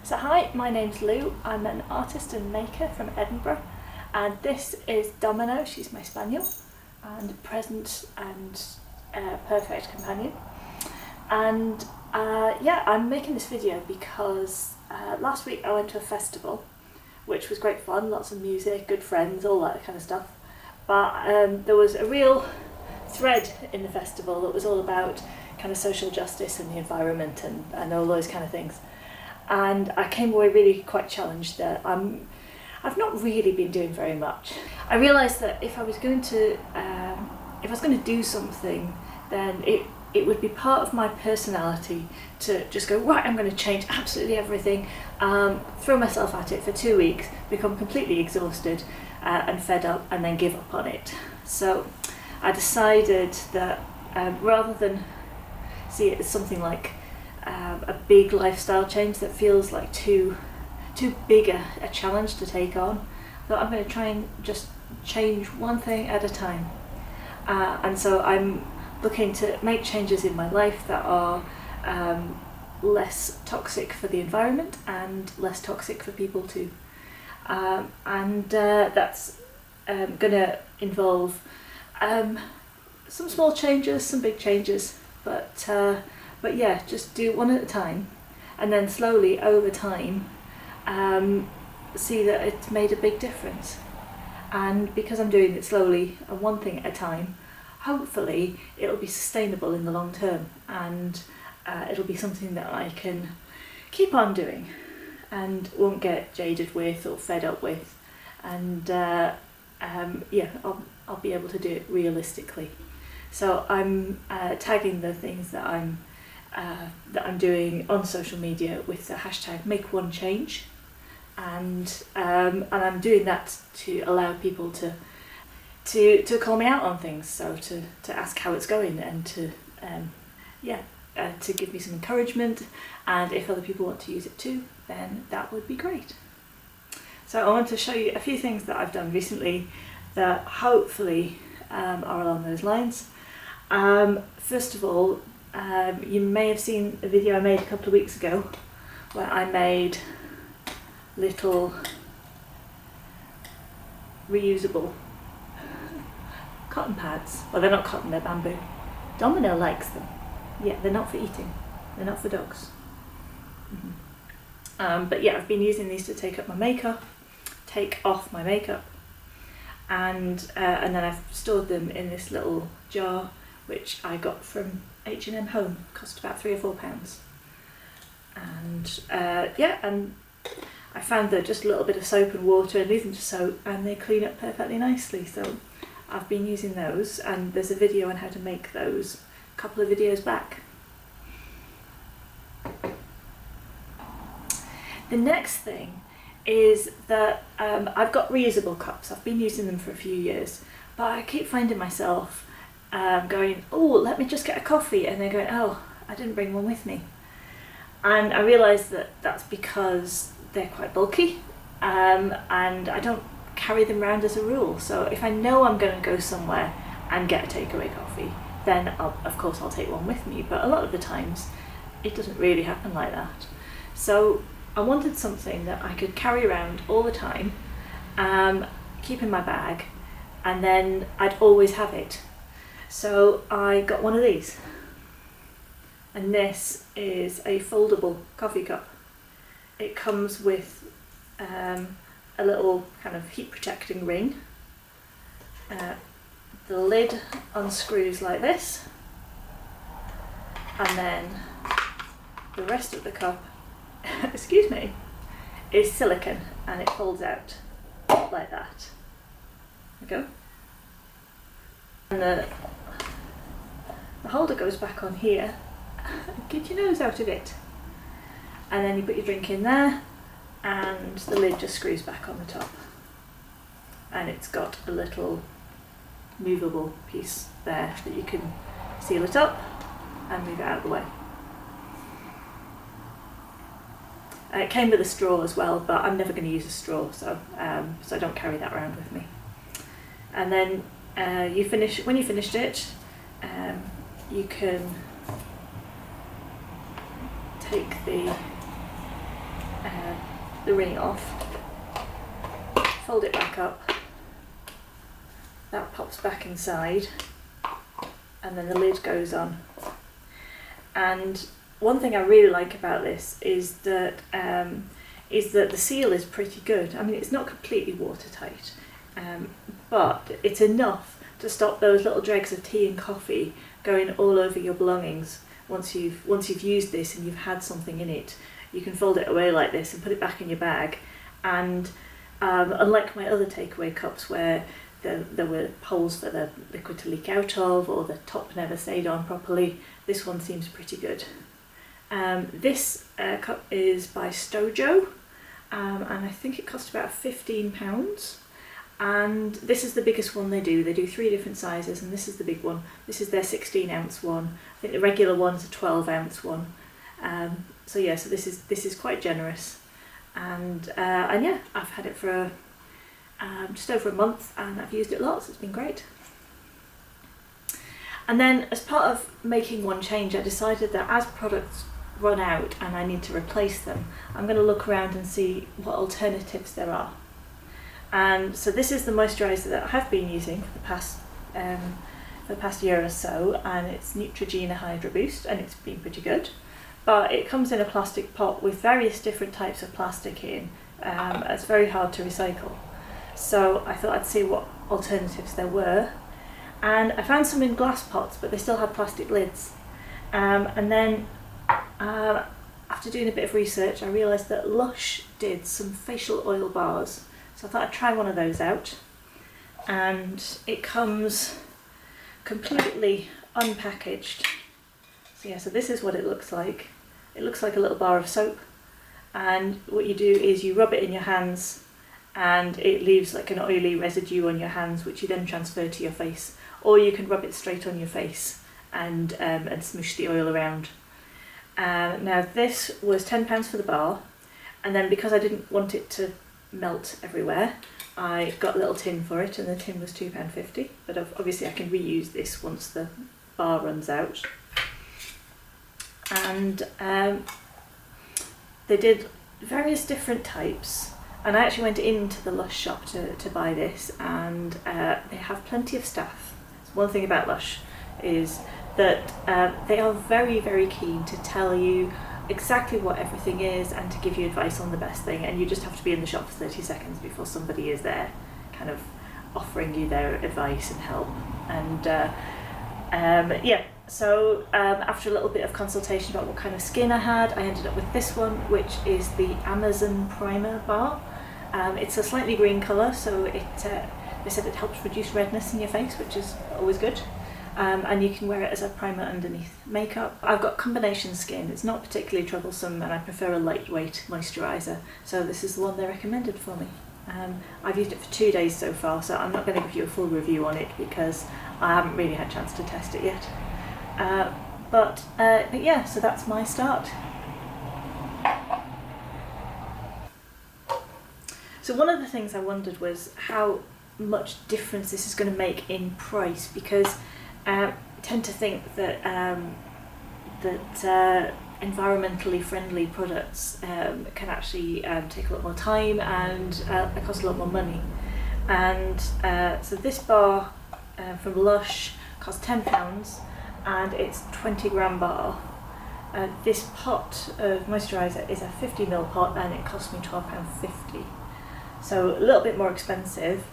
So hi, my name's Lou. I'm an artist and maker from Edinburgh, and this is Domino. She's my spaniel and present and perfect companion. And yeah, I'm making this video because last week I went to a festival, which was great fun, lots of music, good friends, all that kind of stuff. But there was a real thread in the festival that was all about kind of social justice and the environment and all those kind of things. And I came away really quite challenged that I've not really been doing very much. I realised that if I was going to do something, then it would be part of my personality to just go, right, I'm going to change absolutely everything, throw myself at it for 2 weeks, become completely exhausted and fed up, and then give up on it. So I decided that rather than see it as something like a big lifestyle change that feels like too big a challenge to take on, that I'm going to try and just change one thing at a time. And so I'm looking to make changes in my life that are less toxic for the environment and less toxic for people too. And that's going to involve some small changes, some big changes, but yeah, just do one at a time, and then slowly over time see that it's made a big difference. And because I'm doing it slowly and one thing at a time, hopefully it'll be sustainable in the long term, and it'll be something that I can keep on doing and won't get jaded with or fed up with. And yeah, I'll be able to do it realistically. So I'm tagging the things that I'm doing on social media with the hashtag makeonechange, and I'm doing that to allow people to call me out on things, so to ask how it's going, and to give me some encouragement, and if other people want to use it too, then that would be great. So I want to show you a few things that I've done recently that hopefully are along those lines. First of all, you may have seen a video I made a couple of weeks ago where I made little reusable cotton pads. Well, they're not cotton, they're bamboo. Domino likes them. Yeah, they're not for eating, they're not for dogs. But yeah, I've been using these to take off my makeup, and then I've stored them in this little jar which I got from H&M Home. Cost about £3 or £4. And yeah, and I found that just a little bit of soap and water, and leave them to soak, and they clean up perfectly nicely. So I've been using those, and there's a video on how to make those a couple of videos back. The next thing is that I've got reusable cups. I've been using them for a few years, but I keep finding myself going, oh, let me just get a coffee, and then going, oh, I didn't bring one with me. And I realised that that's because they're quite bulky, and I don't carry them around as a rule. So if I know I'm going to go somewhere and get a takeaway coffee, then of course I'll take one with me, but a lot of the times it doesn't really happen like that. So I wanted something that I could carry around all the time, keep in my bag, and then I'd always have it. So I got one of these, and this is a foldable coffee cup. It comes with a little kind of heat protecting ring. The lid unscrews like this, and then the rest of the cup excuse me, is silicone, and it folds out like that. There we go. And the holder goes back on here. Get your nose out of it. And then you put your drink in there, and the lid just screws back on the top. And it's got a little movable piece there that you can seal it up and move it out of the way. It came with a straw as well, but I'm never going to use a straw, so I don't carry that around with me. And then when you finished it, you can take the the ring off, fold it back up, that pops back inside, and then the lid goes on. And one thing I really like about this is that the seal is pretty good. I mean, it's not completely watertight, but it's enough to stop those little dregs of tea and coffee going all over your belongings. Once you've used this and you've had something in it, you can fold it away like this and put it back in your bag. And unlike my other takeaway cups where there were holes for the liquid to leak out of, or the top never stayed on properly, this one seems pretty good. This cup is by Stojo, and I think it cost about £15. And this is the biggest one they do. They do 3 different sizes, and this is the big one. This is their 16-ounce one. I think the regular one's a 12-ounce one. So yeah, so this is quite generous, and yeah, I've had it for just over a month, and I've used it lots. It's been great. And then, as part of making one change, I decided that as products run out and I need to replace them, I'm going to look around and see what alternatives there are. And so this is the moisturiser that I have been using for the past year or so, and it's Neutrogena Hydra Boost, and it's been pretty good. But it comes in a plastic pot with various different types of plastic in. It's very hard to recycle. So I thought I'd see what alternatives there were. And I found some in glass pots, but they still had plastic lids. And then after doing a bit of research, I realised that Lush did some facial oil bars. So I thought I'd try one of those out. And it comes completely unpackaged. So yeah, so this is what it looks like. It looks like a little bar of soap. And what you do is you rub it in your hands, and it leaves like an oily residue on your hands, which you then transfer to your face. Or you can rub it straight on your face and smoosh the oil around. Now this was £10 for the bar, and then because I didn't want it to melt everywhere, I got a little tin for it, and the tin was £2.50. But obviously I can reuse this once the bar runs out. And they did various different types. And I actually went into the Lush shop to buy this, and they have plenty of staff. So one thing about Lush is that they are very, very keen to tell you exactly what everything is and to give you advice on the best thing, and you just have to be in the shop for 30 seconds before somebody is there kind of offering you their advice and help. And yeah, so after a little bit of consultation about what kind of skin I had, I ended up with this one, which is the Amazon Primer Bar. It's a slightly green colour, so they said it helps reduce redness in your face, which is always good. And you can wear it as a primer underneath makeup. I've got combination skin. It's not particularly troublesome, and I prefer a lightweight moisturiser, so this is the one they recommended for me. I've used it for 2 days so far, so I'm not going to give you a full review on it because I haven't really had a chance to test it yet. But yeah, so that's my start. So one of the things I wondered was how much difference this is going to make in price, because I tend to think that environmentally friendly products can actually take a lot more time, and they cost a lot more money. And so this bar from Lush costs £10, and it's 20-gram bar. This pot of moisturiser is a 50ml pot, and it cost me £12.50. So a little bit more expensive.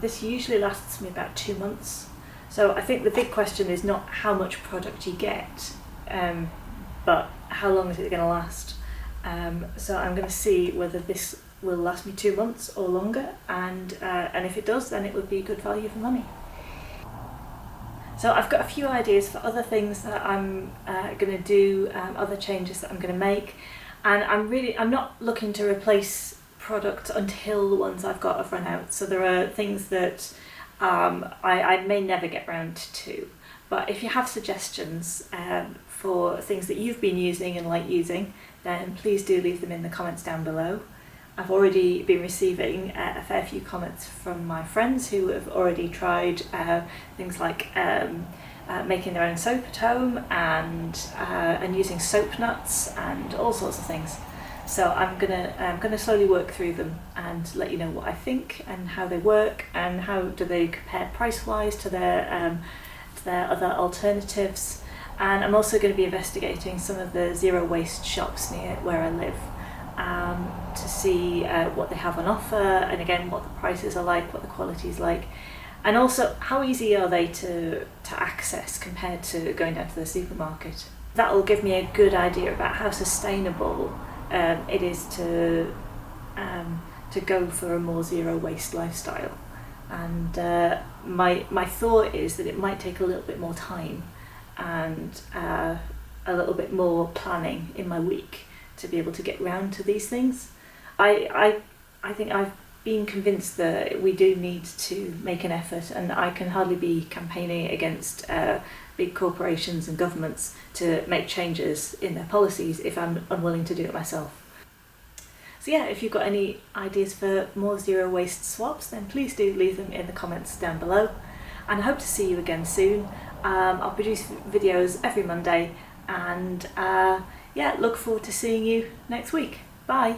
This usually lasts me about 2 months. So I think the big question is not how much product you get, but how long is it going to last. So I'm going to see whether this will last me 2 months or longer, and if it does, then it would be good value for money. So I've got a few ideas for other things that I'm going to do, other changes that I'm going to make, and I'm not looking to replace products until the ones I've got have run out. So there are things that I may never get round to, but if you have suggestions for things that you've been using and like using, then please do leave them in the comments down below. I've already been receiving a fair few comments from my friends who have already tried things like making their own soap at home, and using soap nuts and all sorts of things. So I'm gonna slowly work through them and let you know what I think and how they work and how do they compare price-wise to their other alternatives. And I'm also going to be investigating some of the zero waste shops near where I live to see what they have on offer, and again what the prices are like, what the quality is like, and also how easy are they to access compared to going down to the supermarket. That will give me a good idea about how sustainable it is to go for a more zero waste lifestyle. And my thought is that it might take a little bit more time and a little bit more planning in my week to be able to get round to these things. I think I've been convinced that we do need to make an effort, and I can hardly be campaigning against big corporations and governments to make changes in their policies if I'm unwilling to do it myself. So yeah, if you've got any ideas for more zero waste swaps, then please do leave them in the comments down below, and I hope to see you again soon. I'll produce videos every Monday, and yeah, look forward to seeing you next week. Bye!